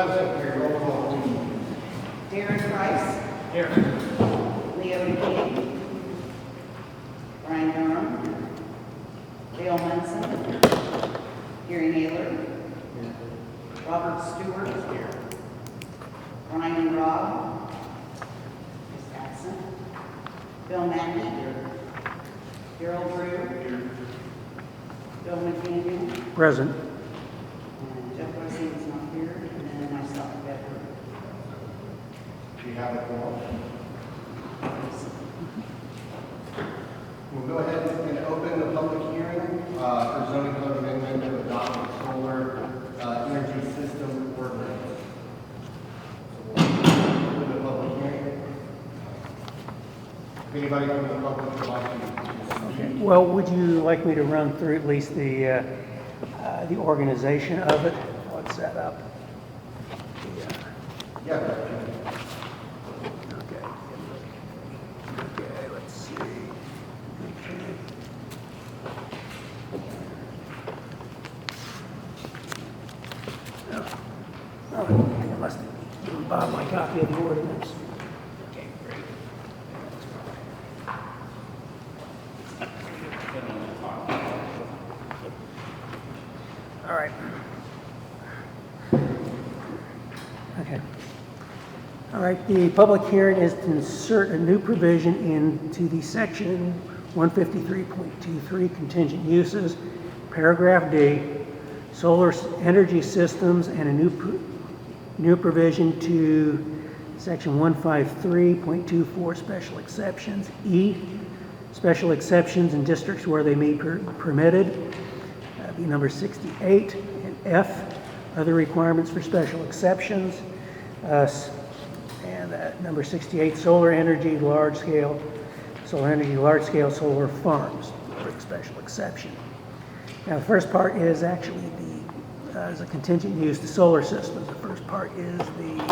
Present. Here, roll call, please. Darren Price. Here. Leo McKinney. Brian Durham. Dale Munson. Gary Naylor. Robert Stewart. Here. Brian Robb. Is absent. Bill Mackey. Here. Darrell Drew. Here. Bill McDaniel. Present. And Jeff Wesley is not here. And then myself, Bedford. Do you have it all? We'll go ahead and open the public hearing for zoning code amendment to adopt a solar energy system ordinance. So we'll open the public hearing. If anybody from the public would like to speak. Well, would you like me to run through at least the organization of it, how it's set up? Yeah. Okay. Okay, let's see. Okay. Oh, I must have given Bob my copy of the ordinance. Okay, great. All right. Okay. All right, the public hearing is to insert a new provision into the section 153.23 contingent uses, paragraph D, solar energy systems, and a new provision to section 153.24 special exceptions. E, special exceptions in districts where they may be permitted. Be number 68, and F, other requirements for special exceptions. Number 68, solar energy large-scale solar farms, for a special exception. Now, the first part is actually is a contingent use to solar systems. The first part is the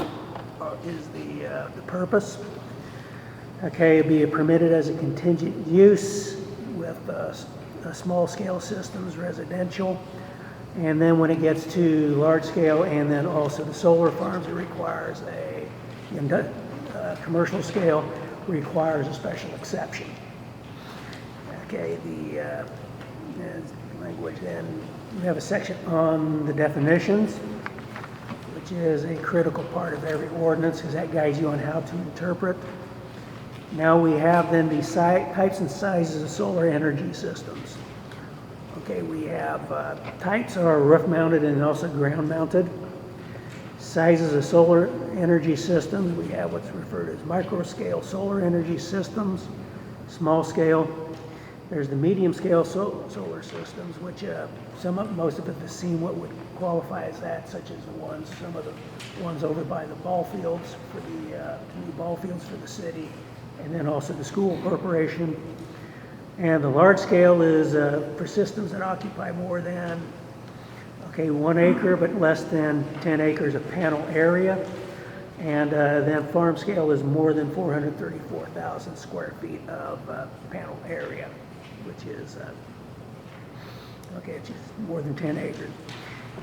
purpose. Okay, it'd be permitted as a contingent use with small-scale systems, residential, and then when it gets to large-scale and then also the solar farms, it requires commercial scale requires a special exception. Okay, the language then, we have a section on the definitions, which is a critical part of every ordinance because that guides you on how to interpret. Now we have then the types and sizes of solar energy systems. Okay, we have types are roof mounted and also ground mounted. Sizes of solar energy systems, we have what's referred as micro scale solar energy systems, small scale. There's the medium scale solar systems, which most of it has seen what would qualify as that, such as some of the ones over by the ball fields for the new ball fields for the city, and then also the school corporation. And the large scale is for systems that occupy more than 1 acre, but less than 10 acres of panel area. And then farm scale is more than 434,000 square feet of panel area, which is more than 10 acres.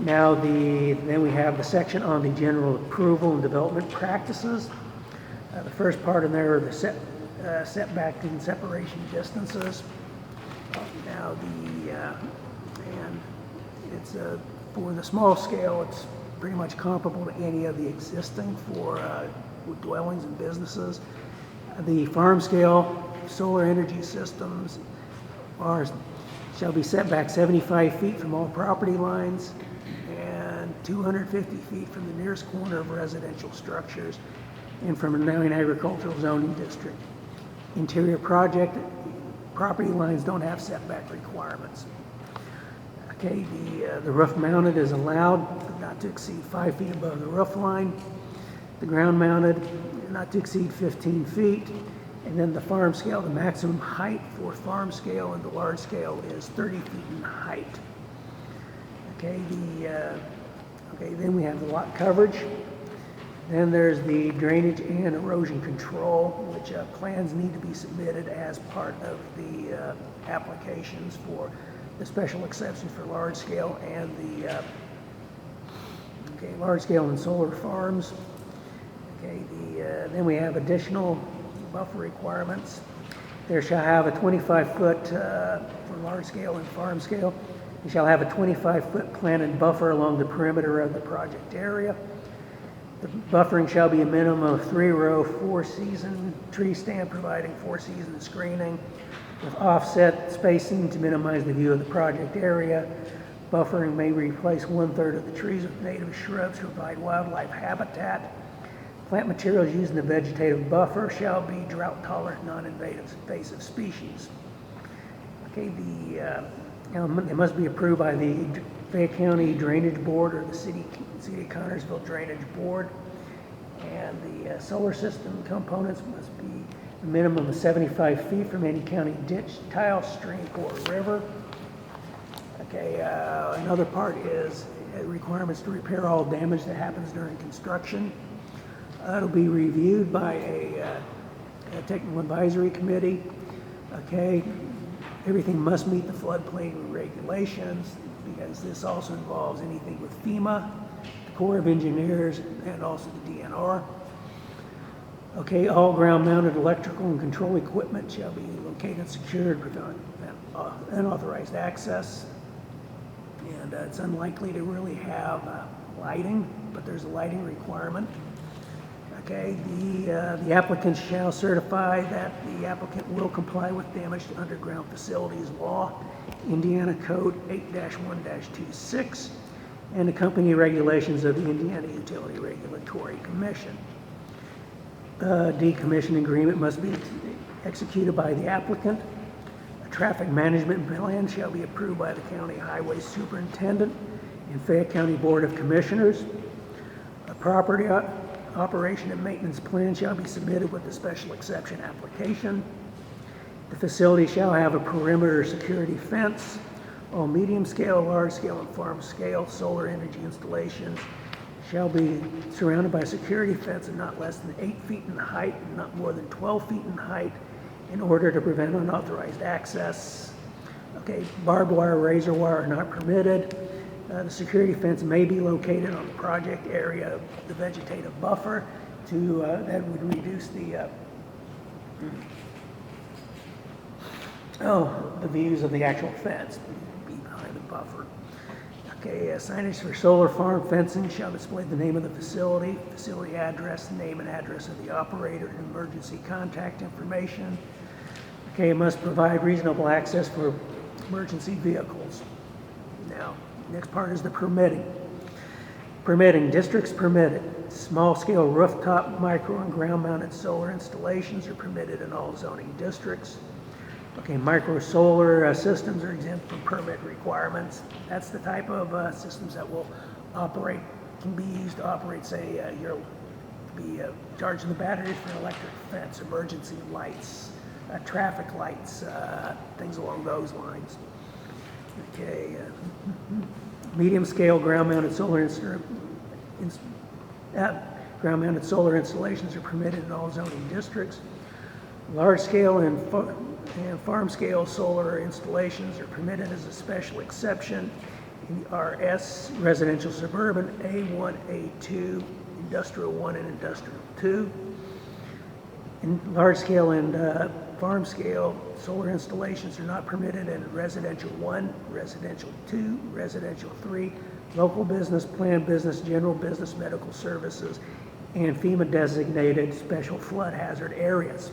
Now then we have the section on the general approval and development practices. The first part in there are the setback and separation distances. Now and it's for the small scale, it's pretty much comparable to any of the existing for dwellings and businesses. The farm scale solar energy systems shall be set back 75 feet from all property lines and 250 feet from the nearest corner of residential structures and from a non-agricultural zoning district. Interior property lines don't have setback requirements. Okay, the roof mounted is allowed not to exceed 5 feet above the roof line. The ground mounted not to exceed 15 feet. And then the farm scale, the maximum height for farm scale and the large scale is 30 feet in height. Okay, then we have the lot coverage. Then there's the drainage and erosion control, which plans need to be submitted as part of the applications for the special exceptions for large scale and Okay, large scale and solar farms. Okay, then we have additional buffer requirements. There shall have a 25-foot, for large scale and farm scale, you shall have a 25-foot planted buffer along the perimeter of the project area. The buffering shall be a minimum of 3-row, 4-season tree stand providing 4-season screening with offset spacing to minimize the view of the project area. Buffering may replace 1/3 of the trees with native shrubs to provide wildlife habitat. Plant materials used in the vegetative buffer shall be drought-tolerant, non-invasive species. Okay, it must be approved by the Fayette County Drainage Board or the City of Connersville Drainage Board. And the solar system components must be a minimum of 75 feet from any county ditch, tile, stream, or river. Okay, another part is requirements to repair all damage that happens during construction. It'll be reviewed by a technical advisory committee. Okay, everything must meet the floodplain regulations because this also involves anything with FEMA, the Corps of Engineers, and also the DNR. Okay, all ground-mounted electrical and control equipment shall be located and secured with unauthorized access. And it's unlikely to really have lighting, but there's a lighting requirement. Okay, the applicant shall certify that the applicant will comply with damage to underground facilities law, Indiana Code 8-1-26, and the company regulations of the Indiana Utility Regulatory Commission. Decommissioning agreement must be executed by the applicant. A traffic management plan shall be approved by the county highway superintendent and Fayette County Board of Commissioners. A property operation and maintenance plan shall be submitted with the special exception application. The facility shall have a perimeter security fence. All medium scale, large scale, and farm scale solar energy installations shall be surrounded by a security fence of not less than 8 feet in height and not more than 12 feet in height in order to prevent unauthorized access. Okay, barbed wire, razor wire are not permitted. The security fence may be located on the project area of the vegetative buffer to, that would reduce the views of the actual fence be behind the buffer. Okay, signage for solar farm fencing shall display the name of the facility, facility address, name and address of the operator, and emergency contact information. Okay, it must provide reasonable access for emergency vehicles. Now, next part is the permitting. Permitting, districts permitted. Small-scale rooftop, micro, and ground-mounted solar installations are permitted in all zoning districts. Okay, micro solar systems are exempt from permit requirements. That's the type of systems that will operate, can be used to operate, say, you'll be charging the batteries for an electric fence, emergency lights, traffic lights, things along those lines. Okay, medium-scale ground-mounted solar installations are permitted in all zoning districts. Large-scale and farm-scale solar installations are permitted as a special exception in the RS, residential suburban, A1, A2, industrial 1, and industrial 2. In large-scale and farm-scale solar installations are not permitted in residential 1, residential 2, residential 3, local business, planned business, general business, medical services, and FEMA-designated special flood hazard areas.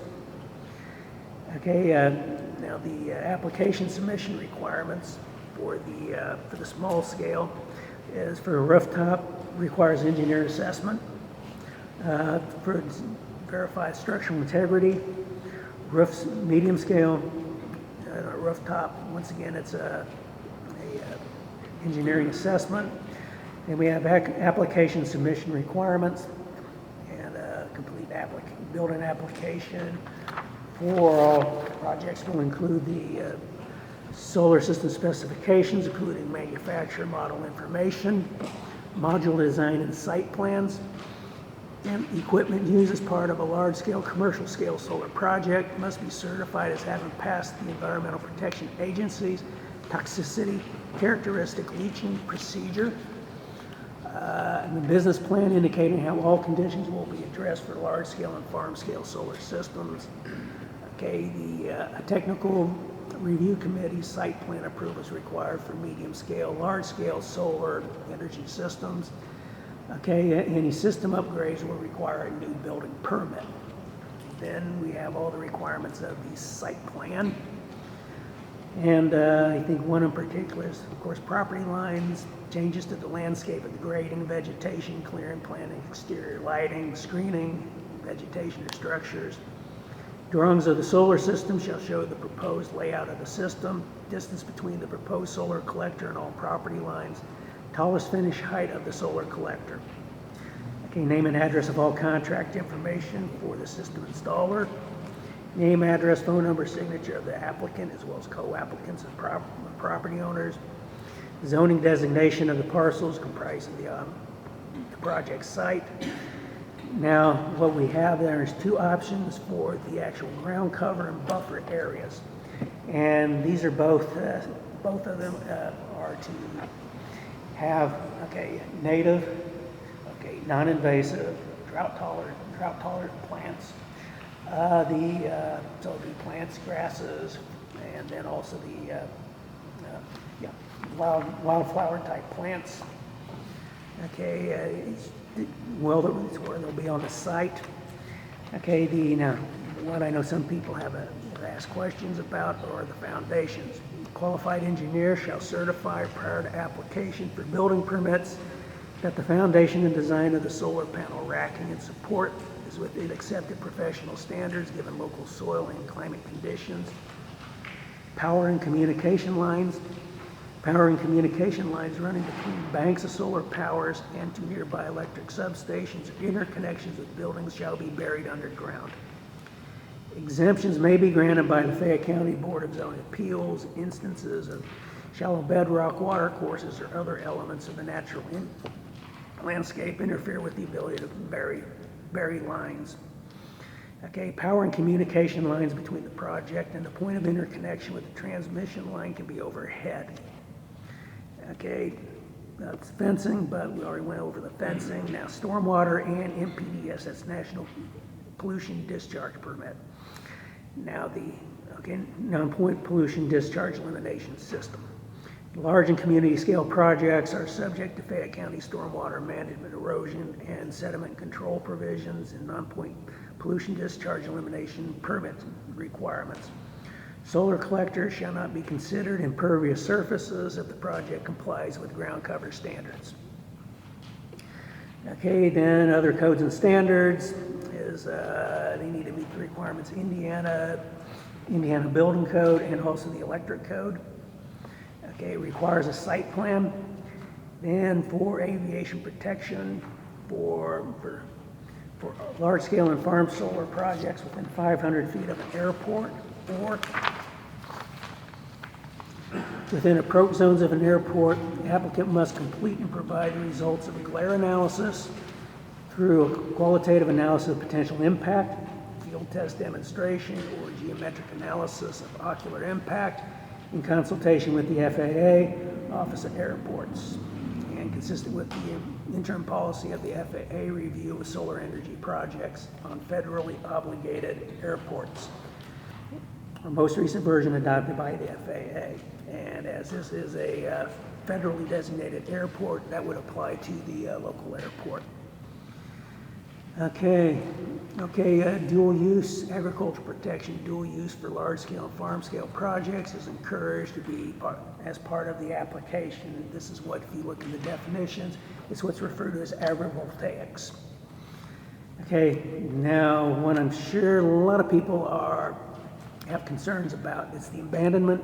Okay, now the application submission requirements for the small scale is for a rooftop requires engineer assessment, for verified structural integrity. Roofs, medium scale, rooftop, once again, it's a engineering assessment. And we have application submission requirements and a complete building application for all projects will include the solar system specifications, including manufacturer model information, module design and site plans, and equipment used as part of a large-scale, commercial-scale solar project must be certified as having passed the Environmental Protection Agency's toxicity characteristic leaching procedure. And the business plan indicating how all conditions will be addressed for large-scale and farm-scale solar systems. Okay, a technical review committee site plan approval is required for medium-scale, large-scale solar energy systems. Okay, any system upgrades will require a new building permit. Then we have all the requirements of the site plan. And I think one in particular is, of course, property lines, changes to the landscape and the grading, vegetation, clearing, planting, exterior lighting, screening, vegetation or structures. Drawings of the solar system shall show the proposed layout of the system, distance between the proposed solar collector and all property lines, tallest finished height of the solar collector. Okay, name and address of all contract information for the system installer. Name, address, phone number, signature of the applicant, as well as co-applicants and property owners. Zoning designation of the parcels comprising the project site. Now, what we have there is two options for the actual ground cover and buffer areas. And these are both of them are to have, okay, native, okay, non-invasive, drought-tolerant plants. So the plants, grasses, and then also the wildflower type plants. Okay, well, that's where they'll be on the site. Okay, now what I know some people have asked questions about are the foundations. Qualified engineer shall certify prior to application for building permits that the foundation and design of the solar panel racking and support is within accepted professional standards given local soil and climate conditions. Power and communication lines. Power and communication lines running between banks of solar powers and to nearby electric substations or interconnections with buildings shall be buried underground. Exemptions may be granted by the Fayette County Board of Zoning Appeals, instances of shallow bedrock water courses or other elements of the natural landscape interfere with the ability to bury lines. Okay, power and communication lines between the project and the point of interconnection with the transmission line can be overhead. Okay, that's fencing, but we already went over the fencing. Now, stormwater and NPDES, that's National Pollution Discharge Permit. Now, the non-point pollution discharge elimination system. Large and community scale projects are subject to Fayette County stormwater management, erosion, and sediment control provisions and non-point pollution discharge elimination permit requirements. Solar collectors shall not be considered impervious surfaces if the project complies with ground cover standards. Okay, then other codes and standards is they need to meet the requirements of Indiana Building Code and also the Electric Code. Okay, it requires a site plan. Then for aviation protection for large scale and farm solar projects within 500 feet of an airport or within approach zones of an airport, the applicant must complete and provide the results of a glare analysis through a qualitative analysis of potential impact, field test demonstration, or geometric analysis of ocular impact in consultation with the FAA, Office of Airports, and consistent with the interim policy of the FAA review of solar energy projects on federally obligated airports. Our most recent version adopted by the FAA. And as this is a federally designated airport, that would apply to the local airport. Okay, dual use, agricultural protection, dual use for large scale and farm scale projects is encouraged to be as part of the application. And this is what, if you look at the definitions, it's what's referred to as agrivoltaics. Okay, now what I'm sure a lot of people have concerns about is the abandonment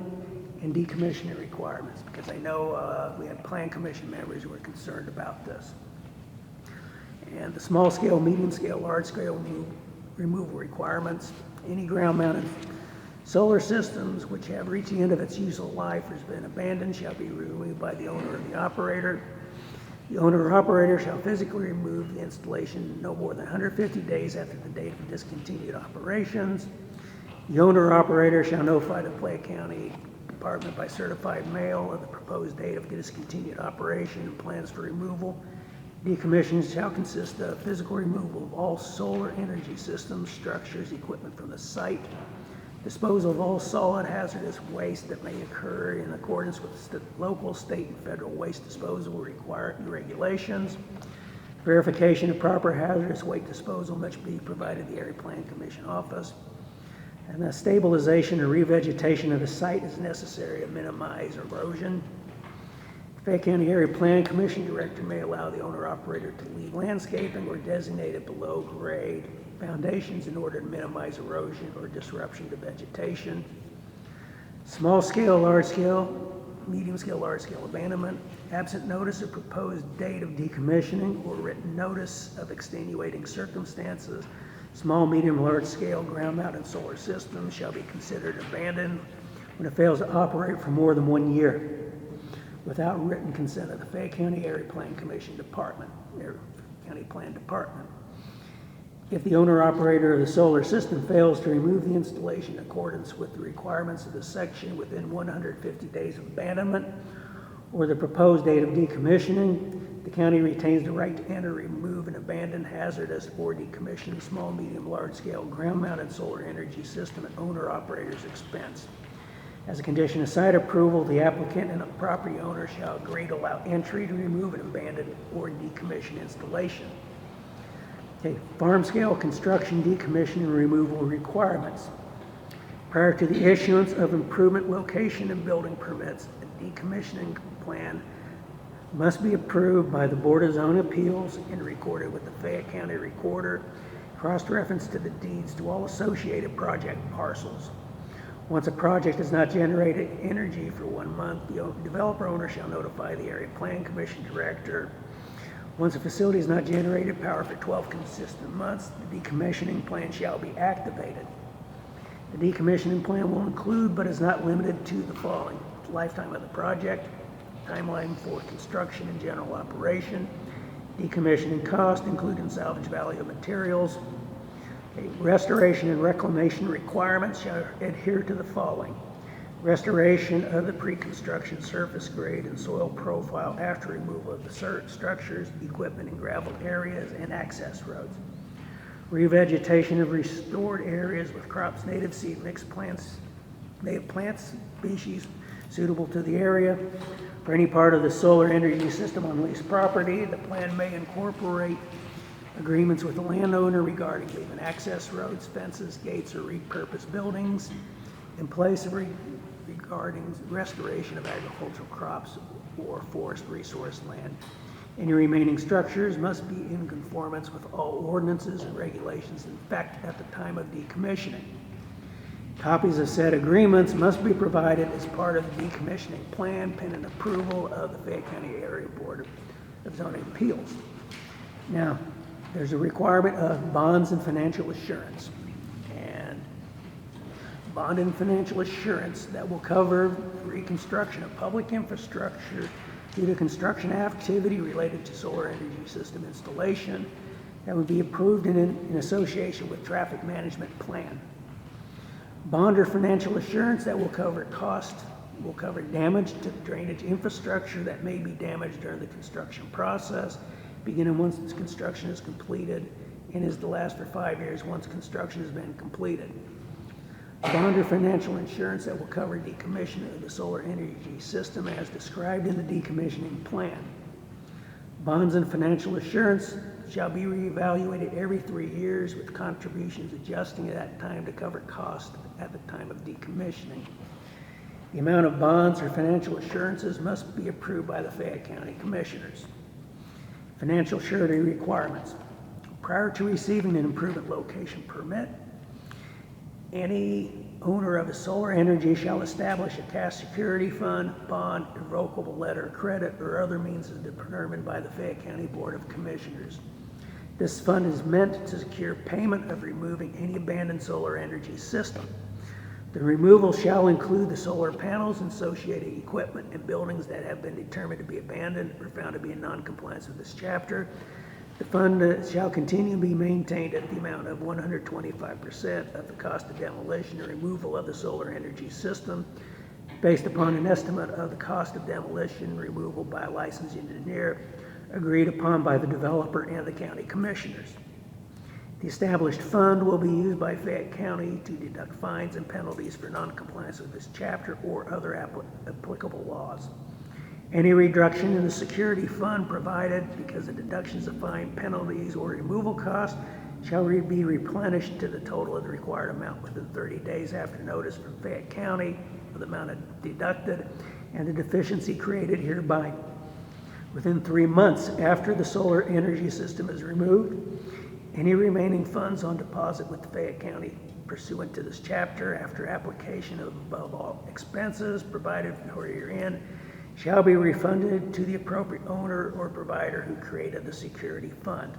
and decommissioning requirements, because I know we had plan commission members who were concerned about this. And the small scale, medium scale, large scale removal requirements. Any ground mounted solar systems which have reached the end of its useful life or has been abandoned shall be removed by the owner or the operator. The owner or operator shall physically remove the installation no more than 150 days after the date of discontinued operations. The owner or operator shall notify the Fayette County Department by certified mail of the proposed date of discontinued operation and plans for removal Decommissioning shall consist of physical removal of all solar energy systems, structures, equipment from the site, disposal of all solid hazardous waste that may occur in accordance with local, state, and federal waste disposal regulations. Verification of proper hazardous waste disposal must be provided to the Area Plan Commission office. And the stabilization and revegetation of the site is necessary to minimize erosion. Fayette County Area Plan Commission Director may allow the owner-operator to leave landscaping or designated below-grade foundations in order to minimize erosion or disruption to vegetation. Small-scale, large-scale, medium-scale, large-scale abandonment, absent notice of proposed date of decommissioning or written notice of extenuating circumstances, small, medium, large-scale ground-mounted solar systems shall be considered abandoned when it fails to operate for more than 1 year without written consent of the Fayette County Area Plan Commission Department, Area County Plan Department. If the owner-operator of the solar system fails to remove the installation in accordance with the requirements of the section within 150 days of abandonment or the proposed date of decommissioning, the county retains the right to enter, remove, and abandon hazardous or decommission small, medium, large-scale ground-mounted solar energy system at owner-operator's expense. As a condition of site approval, the applicant and the property owner shall agree to allow entry to remove and abandon or decommission installation. Okay, farm-scale construction decommission and removal requirements. Prior to the issuance of improvement location and building permits, a decommissioning plan must be approved by the Board of Zone Appeals and recorded with the Fayette County Recorder, cross-referenced to the deeds to all associated project parcels. Once a project has not generated energy for 1 month, the developer owner shall notify the Area Plan Commission Director. Once a facility has not generated power for 12 consistent months, the decommissioning plan shall be activated. The decommissioning plan will include, but is not limited to, the following: lifetime of the project, timeline for construction and general operation, decommissioning cost, including salvage value of materials. Restoration and reclamation requirements shall adhere to the following: restoration of the pre-construction surface grade and soil profile after removal of the structures, equipment, and gravel areas and access roads. Revegetation of restored areas with crops, native seed, mixed plants, native plants, species suitable to the area. For any part of the solar energy system on leased property, the plan may incorporate agreements with the landowner regarding leaving access roads, fences, gates, or repurposed buildings in place of regarding restoration of agricultural crops or forest resource land. Any remaining structures must be in conformance with all ordinances and regulations in effect at the time of decommissioning. Copies of said agreements must be provided as part of the decommissioning plan pending approval of the Fayette County Area Board of Zoning Appeals. Now, there's a requirement of bonds and financial assurance. And bond and financial assurance that will cover reconstruction of public infrastructure due to construction activity related to solar energy system installation that would be approved in association with traffic management plan. Bond or financial assurance that will cover damage to drainage infrastructure that may be damaged during the construction process, beginning once its construction is completed and is to last for 5 years once construction has been completed. Bond or financial insurance that will cover decommissioning of the solar energy system as described in the decommissioning plan. Bonds and financial assurance shall be reevaluated every 3 years with contributions adjusting at that time to cover costs at the time of decommissioning. The amount of bonds or financial assurances must be approved by the Fayette County Commissioners. Financial surety requirements. Prior to receiving an improvement location permit, any owner of a solar energy shall establish a cash security fund, bond, irrevocable letter of credit, or other means as determined by the Fayette County Board of Commissioners. This fund is meant to secure payment of removing any abandoned solar energy system. The removal shall include the solar panels and associated equipment and buildings that have been determined to be abandoned or found to be in non-compliance with this chapter. The fund shall continue to be maintained at the amount of 125% of the cost of demolition and removal of the solar energy system, based upon an estimate of the cost of demolition and removal by a licensed engineer agreed upon by the developer and the county commissioners. The established fund will be used by Fayette County to deduct fines and penalties for noncompliance with this chapter or other applicable laws. Any reduction in the security fund provided because of deductions of fine, penalties, or removal costs shall be replenished to the total of the required amount within 30 days after notice from Fayette County of the amount deducted and the deficiency created hereby. Within 3 months after the solar energy system is removed, any remaining funds on deposit with Fayette County pursuant to this chapter after application of above all expenses provided for herein shall be refunded to the appropriate owner or provider who created the security fund.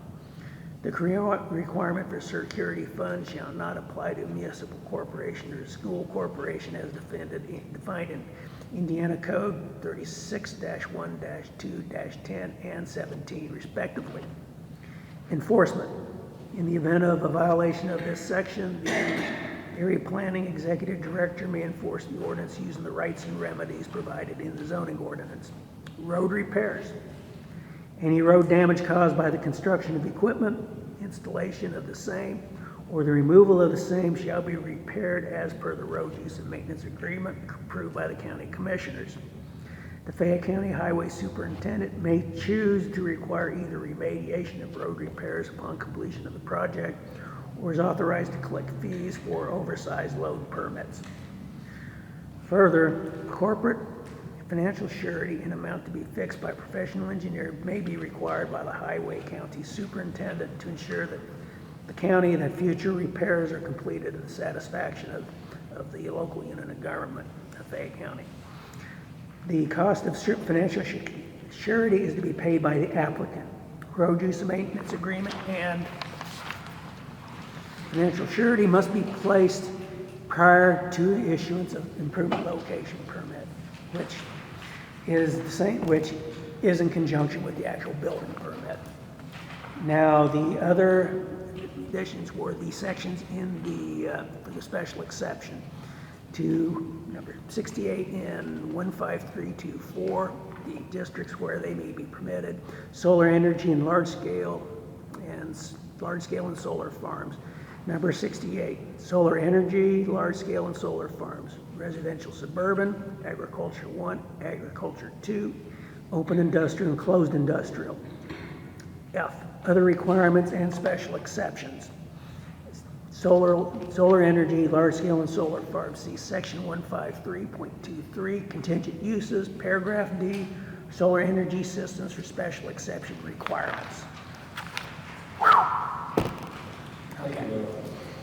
The requirement for security fund shall not apply to a municipal corporation or a school corporation as defined in Indiana Code 36-1-2-10 and 17 respectively. Enforcement. In the event of a violation of this section, the area planning executive director may enforce the ordinance using the rights and remedies provided in the zoning ordinance. Road repairs. Any road damage caused by the construction of equipment, installation of the same, or the removal of the same shall be repaired as per the road use and maintenance agreement approved by the county commissioners. The Fayette County Highway Superintendent may choose to require either remediation of road repairs upon completion of the project or is authorized to collect fees for oversized load permits. Further, corporate financial surety in amount to be fixed by a professional engineer may be required by the Highway County Superintendent to ensure that the county that future repairs are completed to the satisfaction of the local unit of government of Fayette County. The cost of financial surety is to be paid by the applicant. Road use and maintenance agreement and financial surety must be placed prior to the issuance of improvement location permit, which is in conjunction with the actual building permit. Now, the other additions were the sections in for the special exception to number 68 and 15324, the districts where they may be permitted, solar energy and large scale and solar farms. Number 68, solar energy, large scale and solar farms, residential suburban, agriculture 1, agriculture 2, open industrial and closed industrial. F, other requirements and special exceptions. Solar energy, large scale and solar farms, see section 153.23, contingent uses, paragraph D, solar energy systems for special exception requirements. Okay.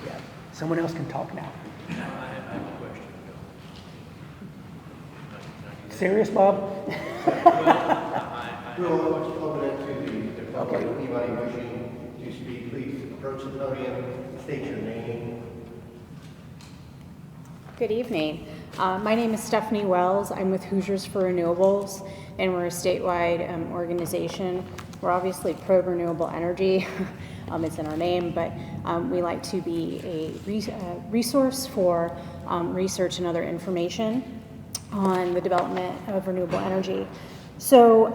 Yeah. Someone else can talk now. I have a question. Serious, Bob? We'll open it to the public. Okay. Anybody wishing to speak, please approach the podium, state your name. Good evening. My name is Stephanie Wells. I'm with Hoosiers for Renewables, and we're a statewide organization. We're obviously pro-renewable energy. It's in our name, but we like to be a resource for research and other information on the development of renewable energy. So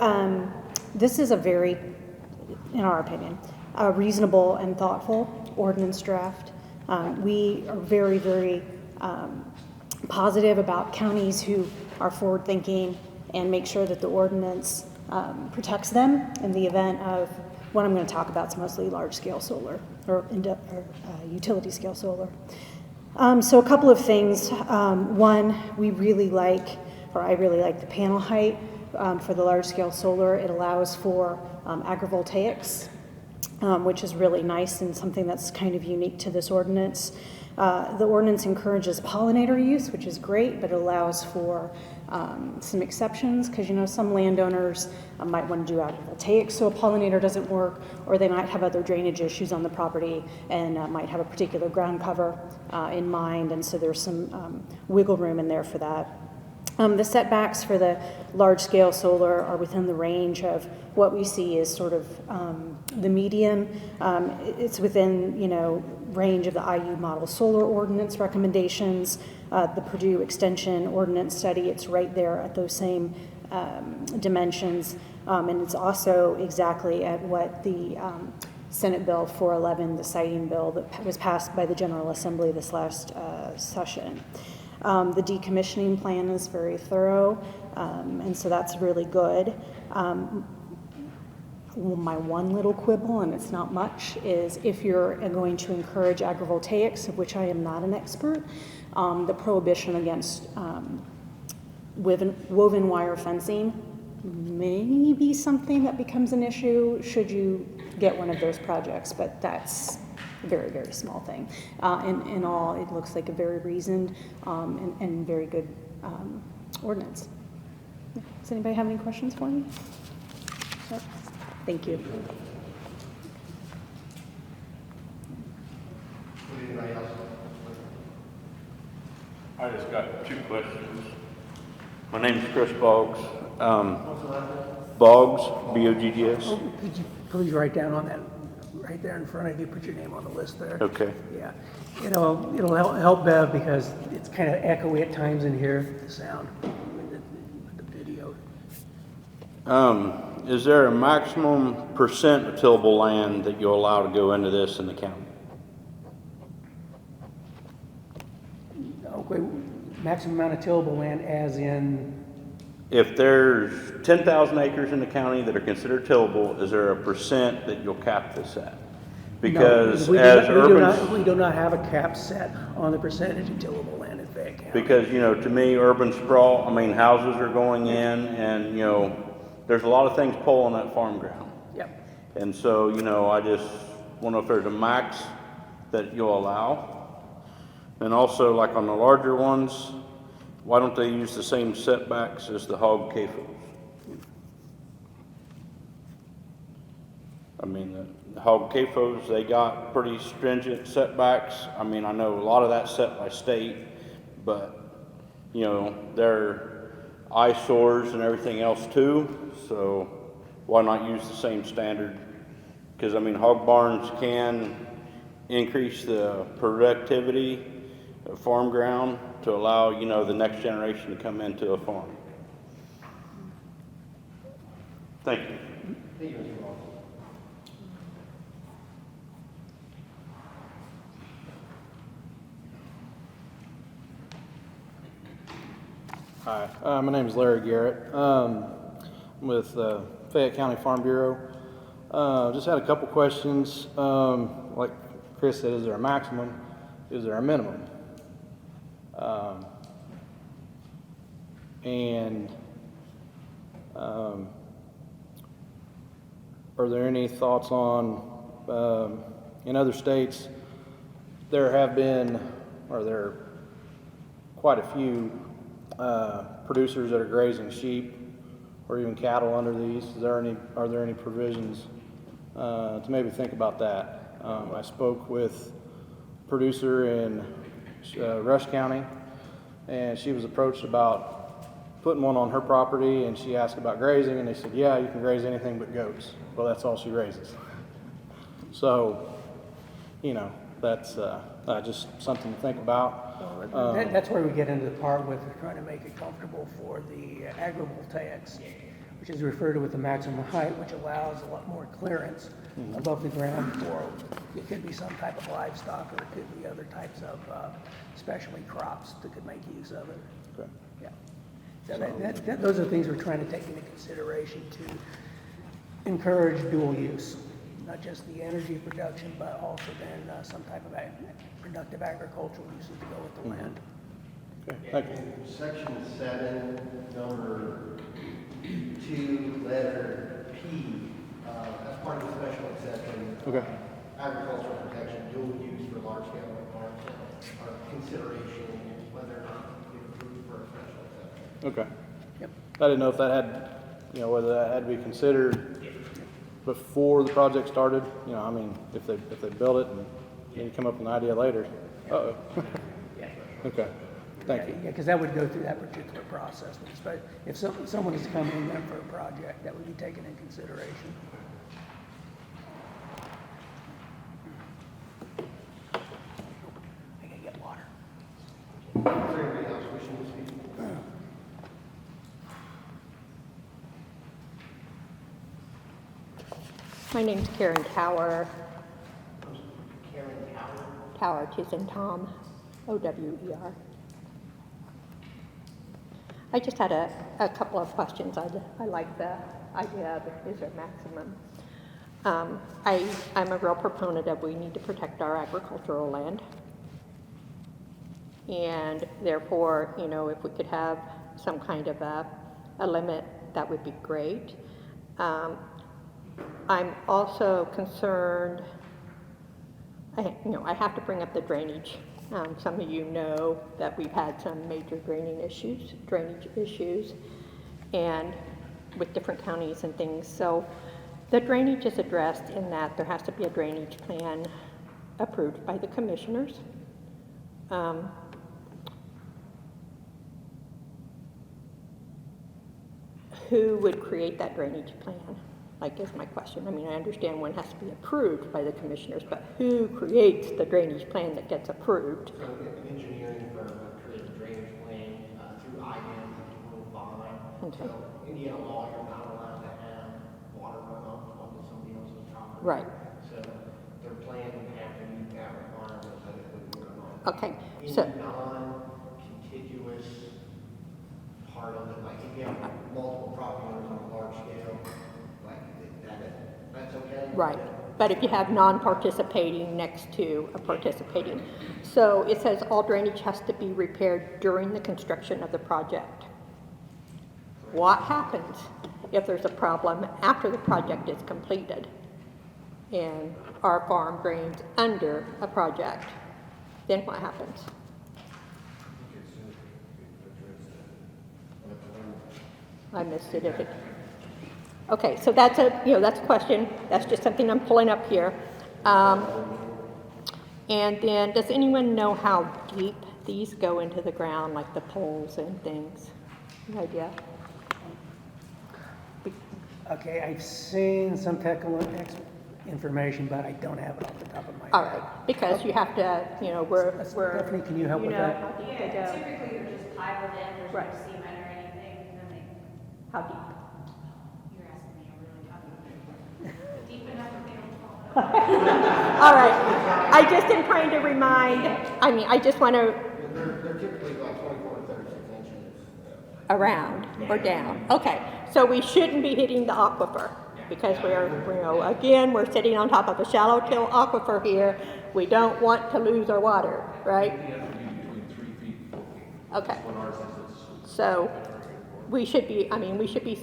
this is a very, in our opinion, a reasonable and thoughtful ordinance draft. We are very, very positive about counties who are forward-thinking and make sure that the ordinance protects them in the event of what I'm going to talk about is mostly large-scale solar or utility-scale solar. So a couple of things. One, I really like the panel height for the large-scale solar. It allows for agrivoltaics, which is really nice and something that's kind of unique to this ordinance. The ordinance encourages pollinator use, which is great, but it allows for some exceptions because, some landowners might want to do agrivoltaics so a pollinator doesn't work, or they might have other drainage issues on the property and might have a particular ground cover in mind, and so there's some wiggle room in there for that. The setbacks for the large-scale solar are within the range of what we see as sort of the median. It's within, range of the IU model solar ordinance recommendations, the Purdue Extension Ordinance Study. It's right there at those same dimensions, and it's also exactly at what the Senate Bill 411, the siting bill that was passed by the General Assembly this last session. The decommissioning plan is very thorough, and so that's really good. My one little quibble, and it's not much, is if you're going to encourage agrivoltaics, of which I am not an expert, the prohibition against woven wire fencing may be something that becomes an issue should you get one of those projects, but that's a very, very small thing. In all, it looks like a very reasoned and very good ordinance. Does anybody have any questions for me? No? Thank you. Anybody else? I just got 2 questions. My name's Chris Boggs. Boggs, B-O-G-G-S. Oh, could you please write down on that, right there in front of you, put your name on the list there? Okay. Yeah. It'll help Bev because it's kind of echoey at times in here, the sound with the video. Is there a maximum percent of tillable land that you'll allow to go into this in the county? Okay, maximum amount of tillable land as in, If there's 10,000 acres in the county that are considered tillable, is there a percent that you'll cap this at? Because no, we as we do not have a cap set on the percentage of tillable land in Fayette County. Because, to me, urban sprawl, houses are going in and, there's a lot of things pulling that farm ground. Yep. And so, I just want to know if there's a max that you'll allow. And also, like on the larger ones, why don't they use the same setbacks as the hog CAFOs? The hog CAFOs, they got pretty stringent setbacks. I know a lot of that's set by state, but, they're eyesores and everything else too. So why not use the same standard? Because, hog barns can increase the productivity of farm ground to allow, the next generation to come into a farm. Thank you. Thank you, Mr. Walls. Hi, my name is Larry Garrett. I'm with Fayette County Farm Bureau. Just had a couple questions. Like Chris said, is there a maximum? Is there a minimum? Are there any thoughts on, in other states, there have been, or there are quite a few producers that are grazing sheep or even cattle under these. Are there any provisions to maybe think about that? I spoke with a producer in Rush County, and she was approached about putting one on her property, and she asked about grazing, and they said, yeah, you can graze anything but goats. Well, that's all she raises. So, that's just something to think about. That's where we get into the part with trying to make it comfortable for the agrivoltaics, which is referred to with the maximum height, which allows a lot more clearance above the ground for, it could be some type of livestock, or it could be other types of specialty crops that could make use of it. Okay. Yeah. So those are things we're trying to take into consideration to encourage dual use, not just the energy production, but also then some type of productive agricultural uses to go with the land. Okay, thank you. In Section 7, number 2, letter P, that's part of the special exception. Okay. Agricultural protection, dual use for large-scale farms, or consideration whether or not we approve for a special exception. Okay. Yep. I didn't know if that had, whether that had to be considered before the project started. If they build it and then you come up with an idea later. Uh-oh. Okay. Thank you. Yeah, because that would go through that particular process. If someone is coming in there for a project, that would be taken in consideration. I gotta get water. Is there anybody else wishing to speak? My name's Karen Tower. Karen Tower. Tower, Tis and Tom, O-W-E-R. I just had a couple of questions. I like the idea of is there maximum. I'm a real proponent of we need to protect our agricultural land. And therefore, you know, if we could have some kind of a limit, that would be great. I'm also concerned, I have to bring up the drainage. Some of you know that we've had some major drainage issues, and with different counties and things. So the drainage is addressed in that there has to be a drainage plan approved by the commissioners. Who would create that drainage plan? Like, is my question. I mean, I understand one has to be approved by the commissioners, but who creates the drainage plan that gets approved? So an engineering firm would create a drainage plan through IM Rule 5. Okay. So Indiana law, you're not allowed to have water runoff onto somebody else's property. Right. So their plan would have to meet that requirement so that it would run off. Okay, Any so, non-contiguous part of it, like if you have multiple property owners on a large scale, like that's okay. right. But if you have non-participating next to a participating. So it says all drainage has to be repaired during the construction of the project. What happens if there's a problem after the project is completed and our farm drains under a project? Then what happens? I missed it. If it. Okay, so that's that's a question. That's just something I'm pulling up here. And then, does anyone know how deep these go into the ground, like the poles and things? Any idea? Okay, I've seen some technical information, but I don't have it off the top of my head. All right, because you have to, we're Stephanie, can you help with that? how deep they Yeah, go? typically they're just piled in, there's Right. no cement or anything, and then How deep? you're asking me a really tough one. Deep enough that they don't fall. All right, I just am trying to remind. I just want to They're typically like 24 to 36 inches. around or down. Okay, so we shouldn't be hitting the aquifer because we're sitting on top of a shallow till aquifer here. We don't want to lose our water, right? Okay. So we should be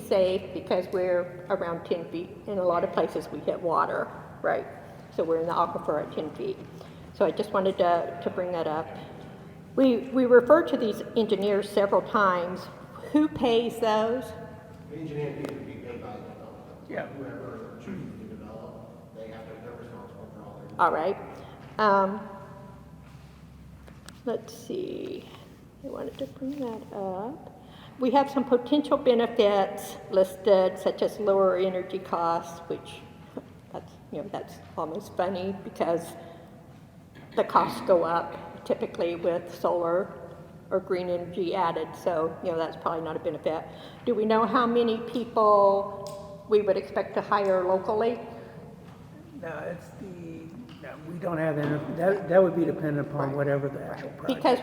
safe because we're around 10 feet. In a lot of places we hit water, right? So we're in the aquifer at 10 feet. So I just wanted to bring that up. We refer to these engineers several times. Who pays those? The engineering fees would be paid by the developer. Yeah. Whoever chooses to develop, they're responsible for all their. All right. Let's see. I wanted to bring that up. We have some potential benefits listed, such as lower energy costs, which that's almost funny because the costs go up typically with solar or green energy added. So, that's probably not a benefit. Do we know how many people we would expect to hire locally? No, we don't have that would be dependent upon whatever the actual project. Because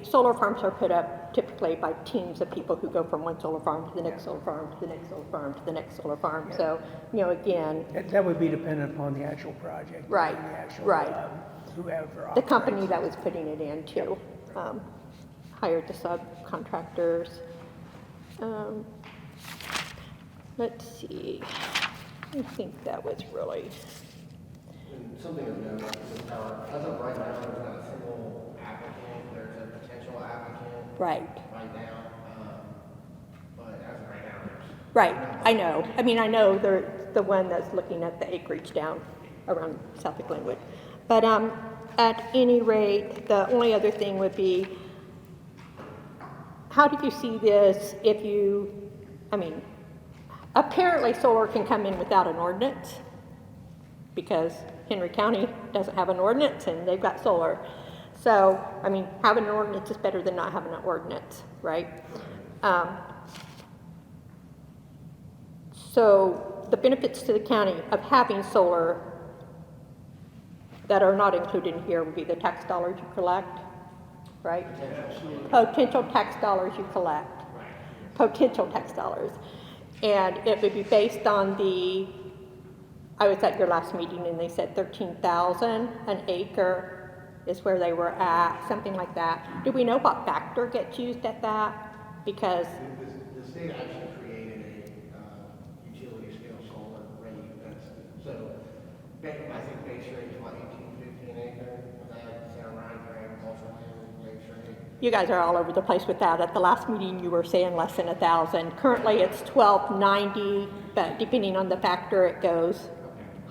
solar farms are put up typically by teams of people who go from one solar farm to the next solar farm to the next solar farm to the next solar farm. So, again, That would be dependent upon the actual project. Right, and the actual, right. Whoever the company operates. that was putting it in too hired the subcontractors. Let's see. I think that was really. And something to note, as of right now, there's not a single applicant, there's a potential applicant. Right. Right now, but as of right now, there's. Right, I know. I know the one that's looking at the acreage down around South of Glenwood. But at any rate, the only other thing would be how do you see this if you, I mean, apparently solar can come in without an ordinance because Henry County doesn't have an ordinance and they've got solar. So, I mean, having an ordinance is better than not having an ordinance, right? So the benefits to the county of having solar that are not included in here would be the tax dollars you collect, right? Potential tax dollars you collect. Potential tax dollars. And it would be based on the, I was at your last meeting and they said 13,000 an acre is where they were at, something like that. Do we know what factor gets used at that? Because The state actually created a utility scale solar rate. I think base rate is what, 1850 an acre? Does that sound right? Agricultural land, base rate? you guys are all over the place with that. At the last meeting, you were saying less than 1,000. Currently, it's 1,290, but depending on the factor, it goes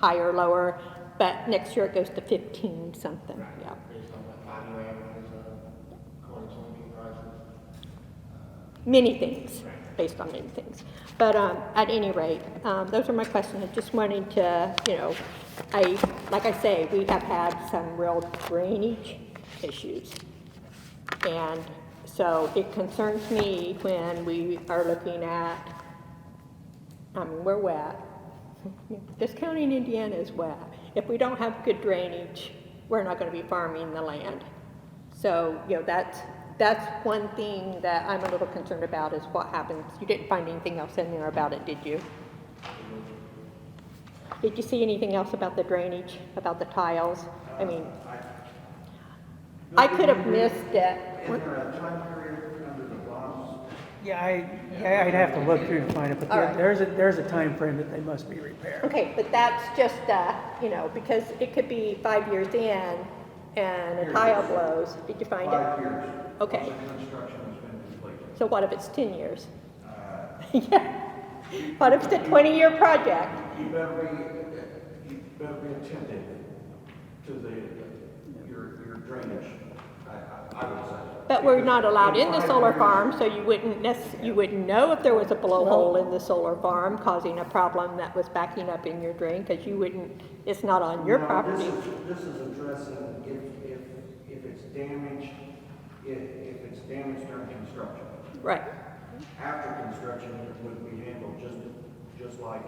higher, lower. But next year, it goes to 15 something. Yeah. Based on what value averages, corn soybean prices. Many things, based on many things. But at any rate, those are my questions. I just wanted to, you know, like I say, we have had some real drainage issues. And so it concerns me when we are looking at, we're wet. This county in Indiana is wet. If we don't have good drainage, we're not going to be farming the land. So, you know, that's one thing that I'm a little concerned about is what happens. You didn't find anything else in there about it, did you? Did you see anything else about the drainage, about the tiles? I mean, I could have missed it. Is there a time period under the bonds? Yeah, I'd have to look through to find it, but All right. there's a time frame that they must be repaired. Okay, but that's just, you know, because it could be 5 years in and a tile blows. Did you find it? 5 years. Okay. Once the construction has been completed. So what if it's 10 years? Yeah. What if it's a 20-year project? You better be attentive to your drainage, I would say. But we're not allowed in the solar farm, so you wouldn't know if there was a blowhole in the solar farm causing a problem that was backing up in your drain, because it's not on your No, property. This is addressing if it's damaged, if it's damaged during construction. Right. After construction, it would be handled just like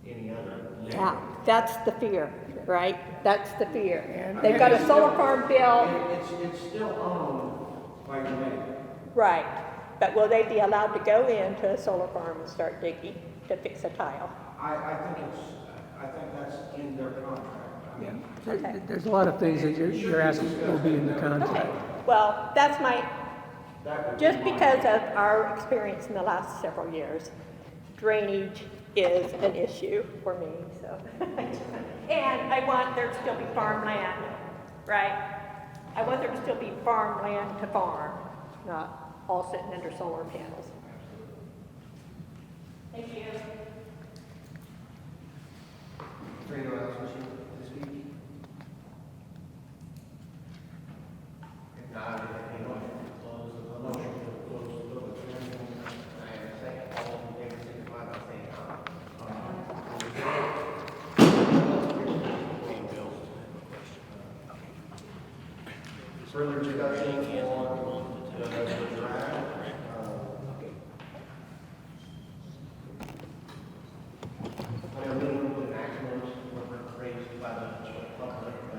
any other. Yeah, that's the fear, right? That's the fear. They've got a solar farm built. It's still owned by the neighbor. Right, but will they be allowed to go into a solar farm and start digging to fix a tile? I think that's in their contract. I mean, Okay. There's a lot of things that you're asking will be in the contract. Well, that's that would just be because of our experience in the last several years, drainage is an issue for me, so. And I want there to still be farmland, right? I want there to still be farmland to farm, not all sitting under solar panels. Thank you. Is there anyone else wishing to speak? If not, I would entertain a motion to close the public hearing. I have a second. All those in favor signify by saying aye. Further discussion on the draft? I know minimum and maximums were raised by the public, but,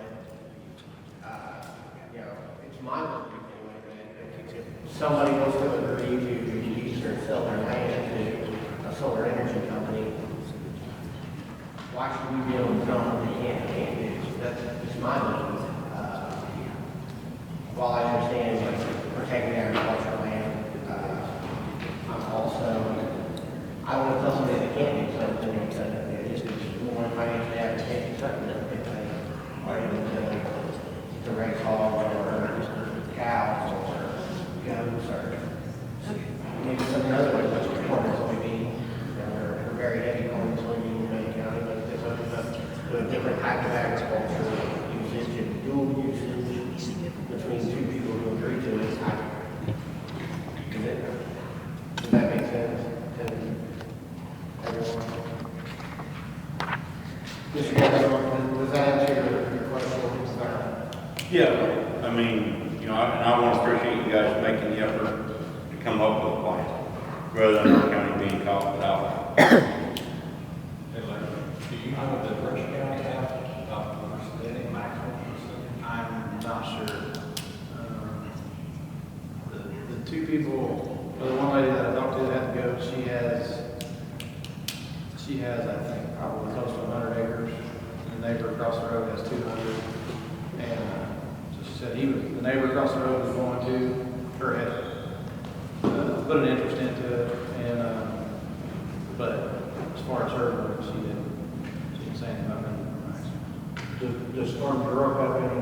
you know, it's my belief anyway, that if somebody wants to agree to lease or sell their land to a solar energy company, why should we be able to tell them they can't do? That's just my belief. While I understand like protecting agricultural land, I'm also, I want to tell somebody they can't do something because it just is more financially advantageous something that they are able to raise hogs or cows or goats or maybe some other way, such as corn and soybean. They're very heavy corn and soybean in Wayne County, but this opens up to a different type of agriculture usage and dual usage between two people who agree to it. Yeah, I mean, you know, and I want to appreciate you guys making the effort to come up with a plan, rather than our county being caught without. Hey, Larry, do you know what the Berkshire County have for any maximum percentage? I'm not sure. The two people, or the one lady that I talked to that had to go, she has, I think, probably close to 100 acres. And the neighbor across the road has 200. And so she said the neighbor across the road was going to, her had put an interest into it. And, but as far as her work, she didn't say anything about that. Does Farm Bureau have any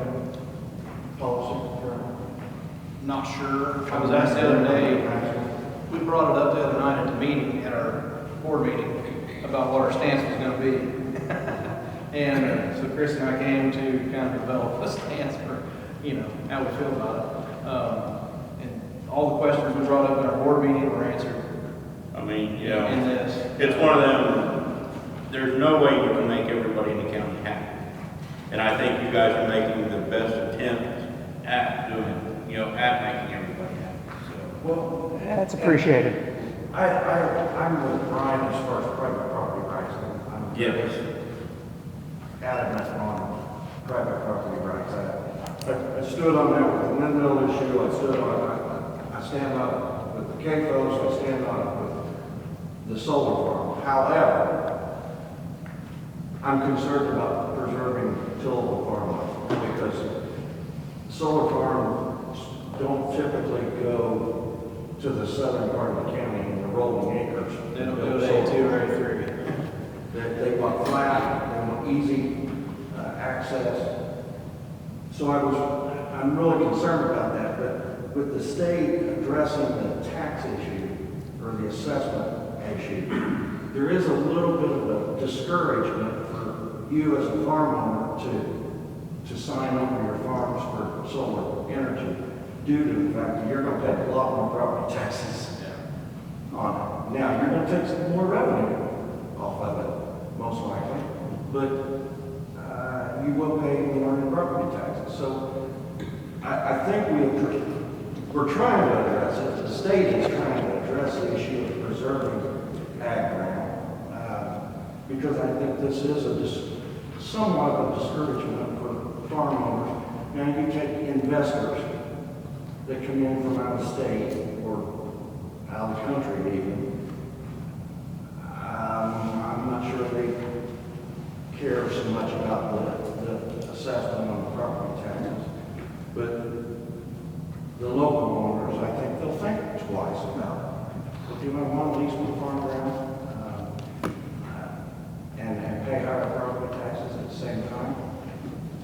policy currently? Not sure. I was asked the other day, we brought it up the other night at the meeting, at our board meeting, about what our stance was gonna be. And so Chris and I came to kind of develop a stance for, you know, how we feel about it. And all the questions we brought up in our board meeting were answered I mean, in yeah, this. it's one of them, there's no way you can make everybody in the county happy. And I think you guys are making the best attempt at doing, you know, at making everybody happy, so. Well, That's appreciated. I'm with Brian as far as private property rights. I'm Yes. adamant on private property rights. I stood on that with the windmill issue, I stand on it with the CAFOs, I stand on it with the solar farm. However, I'm concerned about preserving tillable farmland because solar farms don't typically go to the southern part of the county in the rolling acres. They don't go to A2 or A3. They want flat, they want easy access. So I'm really concerned about that, but with the state addressing the tax issue or the assessment issue, there is a little bit of a discouragement for you as a farm owner to sign over your farms for solar energy due to the fact that you're going to pay a lot more property taxes on it. Now, you're going to take some more revenue off of it, most likely, but you will pay more in property taxes. So I think we're trying to address it. The state is trying to address the issue of preserving ag ground because I think this is somewhat of a discouragement for farm owners. Now you take investors that come in from out of state or out of the country even. I'm not sure they care so much about the assessment on the property taxes, but the local owners, I think they'll think twice about it. If you want to lease more farm ground and pay higher property taxes at the same time,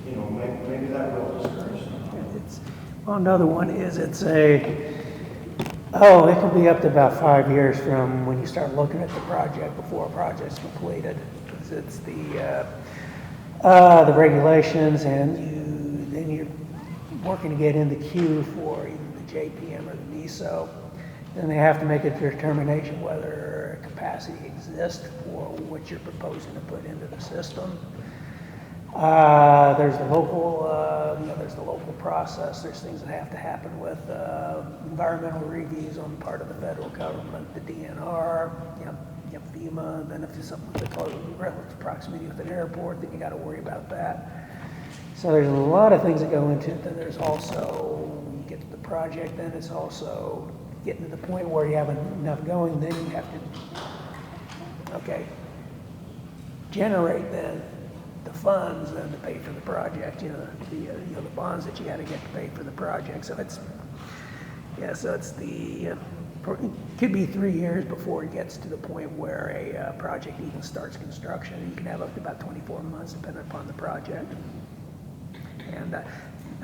you know, maybe that will discourage them. Well, another one is it can be up to about 5 years from when you start looking at the project before a project's completed. It's the regulations, and then you're working to get in the queue for either the JPM or the MISO. Then they have to make a determination whether capacity exists for what you're proposing to put into the system. There's the local process. There's things that have to happen with environmental reviews on the part of the federal government, the DNR, FEMA. Then if there's something with the close relative proximity with an airport, then you got to worry about that. So there's a lot of things that go into it. Then there's also, when you get to the project, then it's also getting to the point where you have enough going. Then you have to, generate then the funds then to pay for the project, the bonds that you got to get to pay for the project. So it could be 3 years before it gets to the point where a project even starts construction. You can have up to about 24 months depending upon the project. And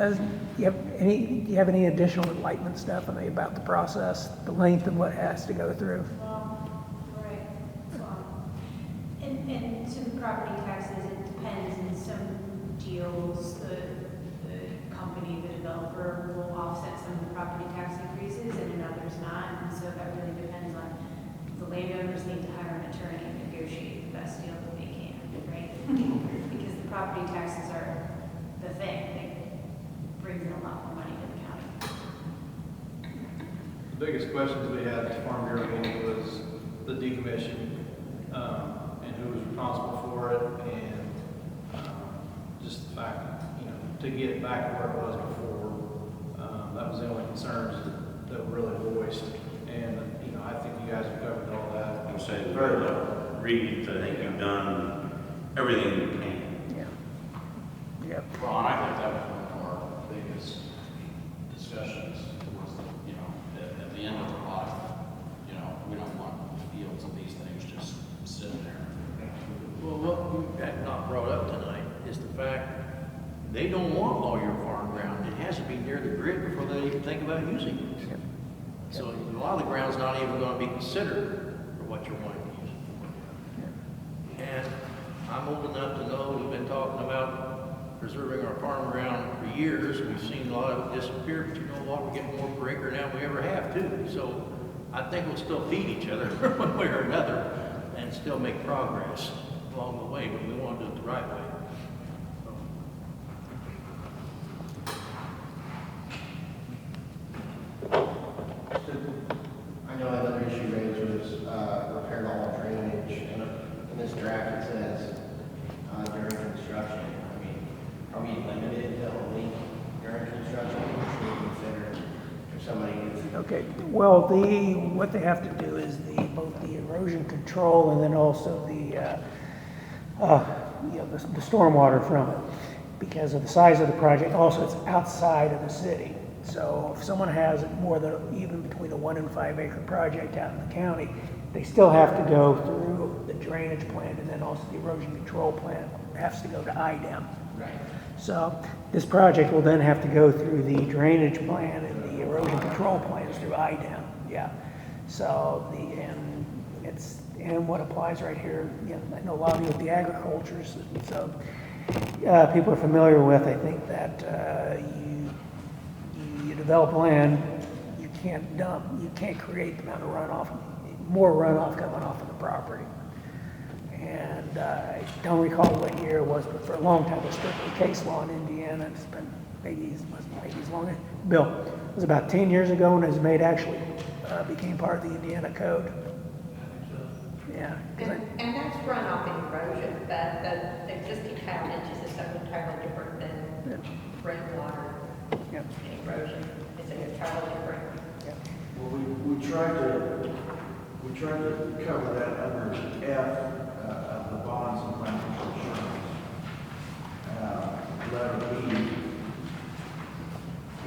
do you have any additional enlightenment stuff about the process, the length of what has to go through? Right. And to the property taxes, it depends. In some deals, the company, the developer will offset some of the property tax increases, and in others not. And so that really depends on the landowners need to hire an attorney and negotiate the best deal that they can, right? Because the property taxes are the thing. brings in a lot more money to the county. The biggest questions we had at the Farm Bureau meeting was the decommissioning, and who was responsible for it, and just the fact, to get it back to where it was before. That was the only concerns that were really voiced, and, I think you guys have covered all that. I'm saying, Reed, I think you've done everything you can. Yeah. Yep. Well, and I think that was one of our biggest discussions was, at the end of the life, we don't want fields of these things just sitting there. Well, what we've got not brought up tonight is the fact they don't want all your farm ground. It has to be near the grid before they even think about using it. So a lot of the ground's not even going to be considered for what you're wanting to use it for. And I'm old enough to know we've been talking about preserving our farm ground for years. We've seen a lot of it disappear, but you know what? We're getting more per acre now than we ever have too. So I think we'll still feed each other one way or another and still make progress along the way, but we want to do it the right way. I know another issue raised was repairing all drainage, and in this draft it says during construction. I mean, are we limited to only during construction, or should we consider if somebody gets? Okay, well, what they have to do is both the erosion control and then also the stormwater from it. Because of the size of the project, also it's outside of the city. So if someone has more than, even between a 1 and 5 acre project out in the county, they still have to go through the drainage plan, and then also the erosion control plan has to go to IDEM. Right. So this project will then have to go through the drainage plan and the erosion control plans through IDEM. Yeah. So and what applies right here, I know a lot of you with the agriculture, so people are familiar with. I think that you develop land, you can't create the amount of runoff, more runoff coming off of the property. And I don't recall what year it was, but for a long time it was strictly case law in Indiana. It's been maybe as long as, Bill, it was about 10 years ago when it was made, actually became part of the Indiana code. Yeah. And that's runoff and erosion, but the existing drainage is something entirely different than rainwater and erosion. It's an entirely different. Well, we tried to cover that under F of the bonds and financial insurance. Letter B,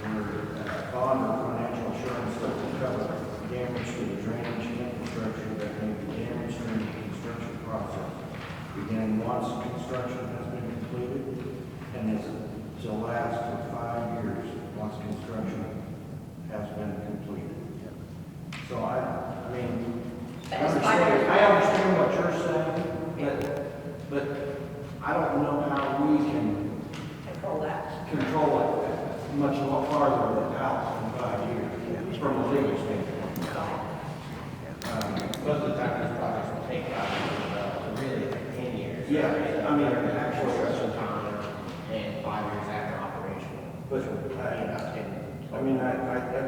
where bond or financial insurance will cover damage to the drainage infrastructure that may be damaged during the construction process, beginning once construction has been completed and is to last for 5 years once construction has been completed. So I mean, I understand what you're saying, but I don't know how we can control it much farther than out in 5 years from a legal standpoint. Most of the time, these projects will take 5 years to really take 10 years. Yeah, I mean, actual construction time and 5 years after operation. But I mean, I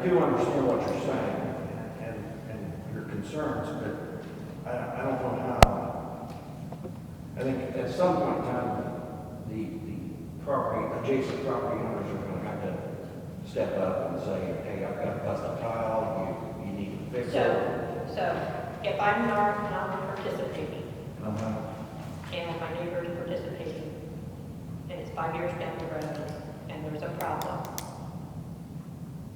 do understand what you're saying and your concerns, but I don't know how. I think at some point in time, the adjacent property owners are going to have to step up and say, hey, I've got a busted tile, you need to fix it. So if I'm not participating, Uh-huh. and my neighbor is participating, and it's 5 years down the road, and there's a problem,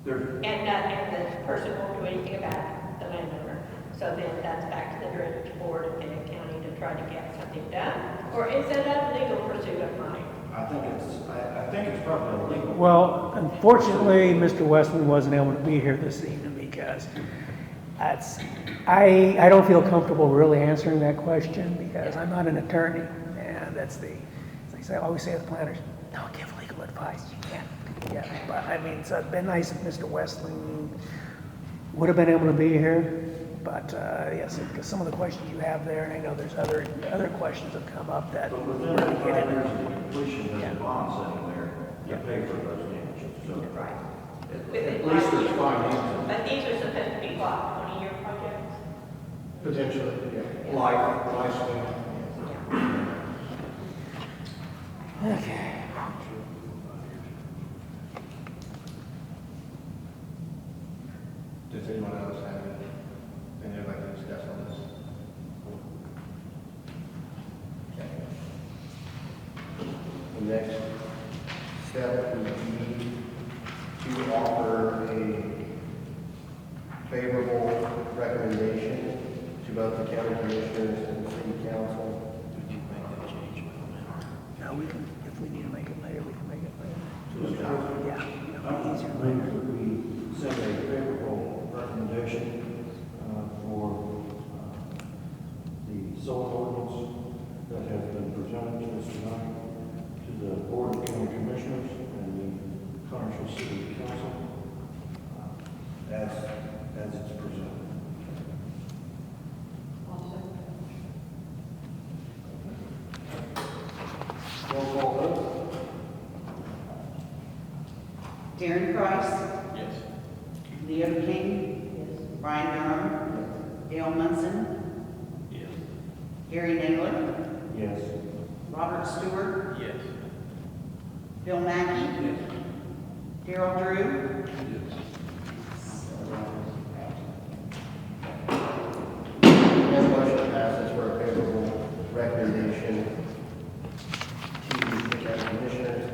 and the person won't do anything about it, the landowner, so then that's back to the drainage board and the county to try to get something done, or is it a legal pursuit of mine? I think it's probably illegal. Well, unfortunately, Mr. Westman wasn't able to be here this evening because I don't feel comfortable really answering that question because I'm not an attorney, and that's as I always say to the planners, don't give legal advice. You can't. Yeah, but I mean, so it'd been nice if Mr. Westman would have been able to be here, but yes, because some of the questions you have there, and I know there's other questions that come up that But we're within going the to get 5 years into. of completion, there's a bond sitting there to pay for those damages. So At least there's financing. But these are supposed to be what, 20-year projects? Potentially, yeah. Lifespan. Okay. Does anyone else have anything they'd like to discuss on this? Okay. The next step would be to offer a favorable recommendation to both the county commissioners and the city council. We need to make that change. Now, we can, if we need to make it later, we can make it later. So Yeah, I it'll be easier think later. that we send a favorable recommendation for the solar ordinance that has been presented to us tonight to the Board of County Commissioners and the Connersville City Council as it's presented. Roll call vote. Darren Price. Yes. Leo King. Brian Durham. Dale Munson. Yes. Gary Naylor. Yes. Robert Stewart. Yes. Bill Mackey. Darryl Drew. This motion passes for a favorable recommendation to the county commissioners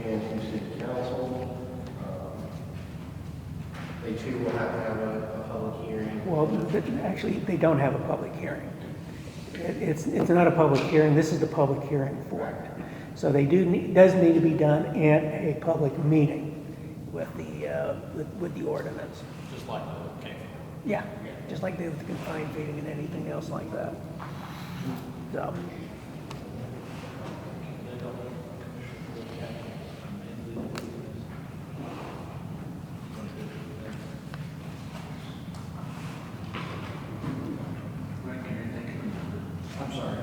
and to city council. They too will have to have a public hearing. Well, actually, they don't have a public hearing. It's not a public hearing, this is the public hearing for it. So they does need to be done in a public meeting with the ordinance. Just like the cave. Yeah, just like they do with the confined feeding and anything else like that. So, I'm sorry.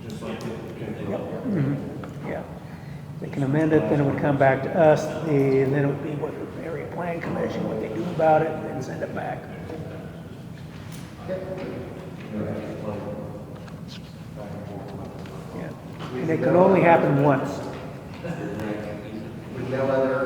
Just like yeah. They can amend it, then it would come back to us, and then it would be what the area plan commission, what they do about it, and then send it back. Yeah. And it can only happen once. With no other